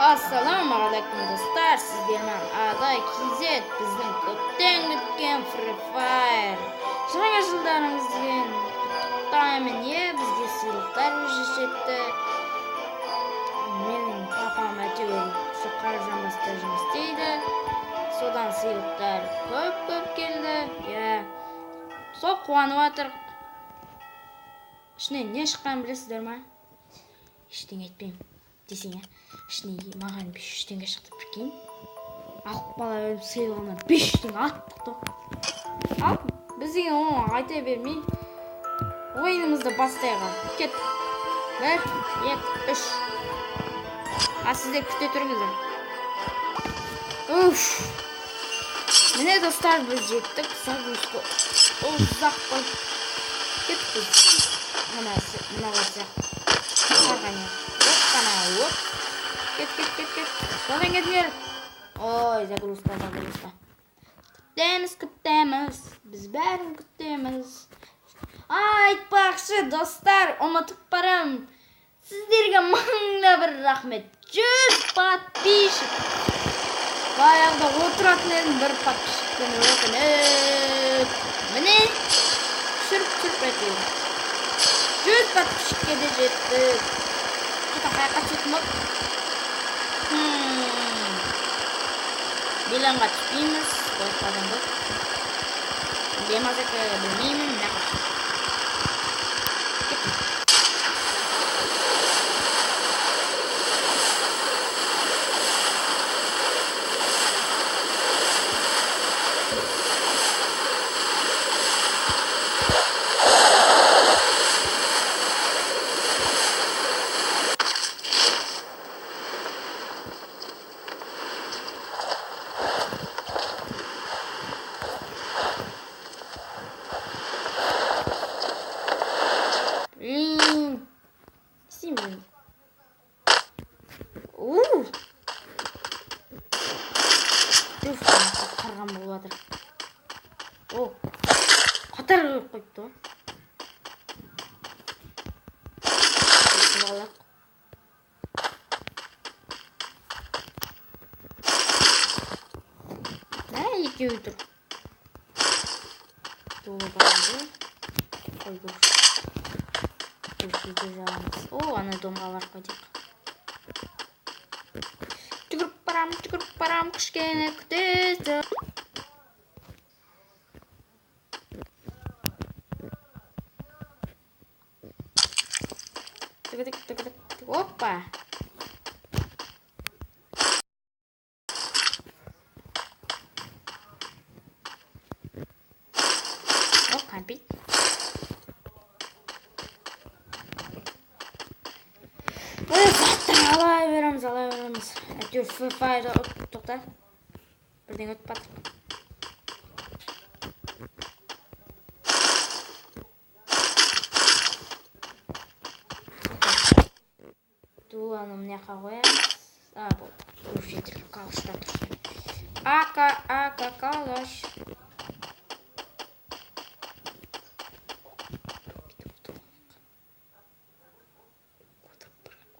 Assalomualaikum do'stlar, sizlarman Ada KZ, bizning ko'pdan kutgan Free Fire. Yangi yillaringizga qutluyman. Bizga siyliqlar berishdi. Mening papam aytıyor, shu qarjam bastiramiz deydi. Sodan siyliqlar ko'p keldi. So'q quvanyaptir. Shuni ne chiqqan bilasizlarmi? Hech nima aytmayman. Desene, şimdi mağan 500 tenge çıktı prikинь. Alып bala ölüm sıyılғаннан 500 tenge attık da. Al, бізге onu айта бермей, ойынымызды бастайық. Кет. 1, 2, 3. Сіздер күте тұрыңыздар. Уф. Міне достар, біз жеттік. Загрузка ұзақ қой. Кеттік. Мына қойсақ. Оп. Кет. Содан кетіңдер. Ой, загрузка. Күтеміз. Біз бәрін күтеміз. Айтпақшы, достар, ұмытып барам. Сіздерге мыңда бір рахмет. 100 подписчик. Баяғыда отыратын едім, бір подписчикпен өкініп. Міне, сүріп әйтеуір. 100 подписчикке де жеттік. Қайқа түсетмік. Биланға түспейміз. Қойқадан бұл. Демазекі білмеймін. Қарған болып жатыр. Қатар қойыпты. Екеуі тұр. Толы бағады. Қой көрші. Көршіде жағымыз. Аны домға бар қойдық. Жүгіріп барам, кішкене күтесі. Тігідік. Опа! Қампит. Алай береміз. Әйтеуір Free Fire'да тоқта. Бірден өтіп баттық. Дуаны мыняқа қоямыз. Бұл. Жетір қалышта тұр. Ака қалыш.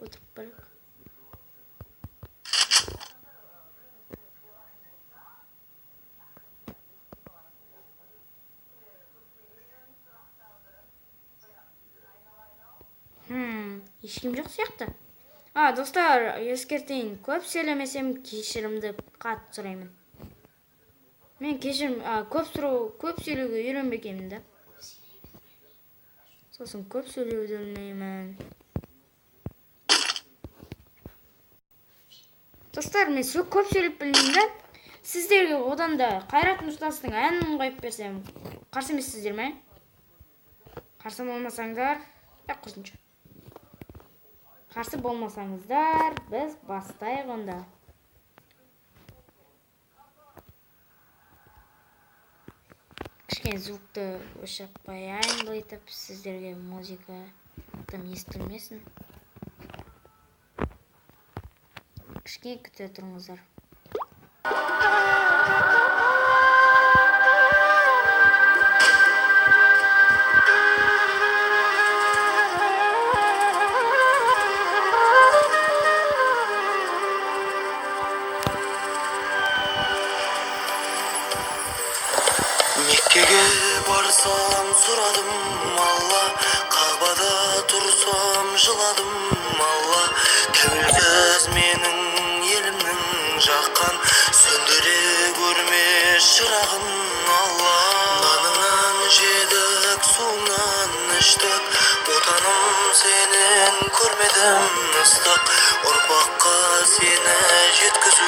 Отырып барық. Ешкім жоқ сияқты. Достар, ескертейін, көп сөйлемесем кешірімді қатты сұраймын. Мен кешірім, көп сөйлеуге үйренбекемін да. Сосын көп сөйлеуді білмеймін. Достар, мен көп сөйлеп білмеймін да. Сіздерге одан да Қайрат Нұртастың әнін қойып берсем, қарсы емессіздер ме? Қарсы болмасаңдар, құрсыншы. Қарсы болмасаңыздар, біз бастайық онда. Кішкен звукты өшіріп қояйын бұлайтып, сіздерге музыка тым естілмесін. Кішкен күте тұрыңыздар. сұрадым алла, Кабада тұрсам жыладым алла. Тәуелсіз менің елімнің жаққан, сөндіре көрме шырағын алла. Наныңнан жедік, суыңнан іштік, отаным сенен көрмедім ыстық. Ұрпаққа сені жеткізу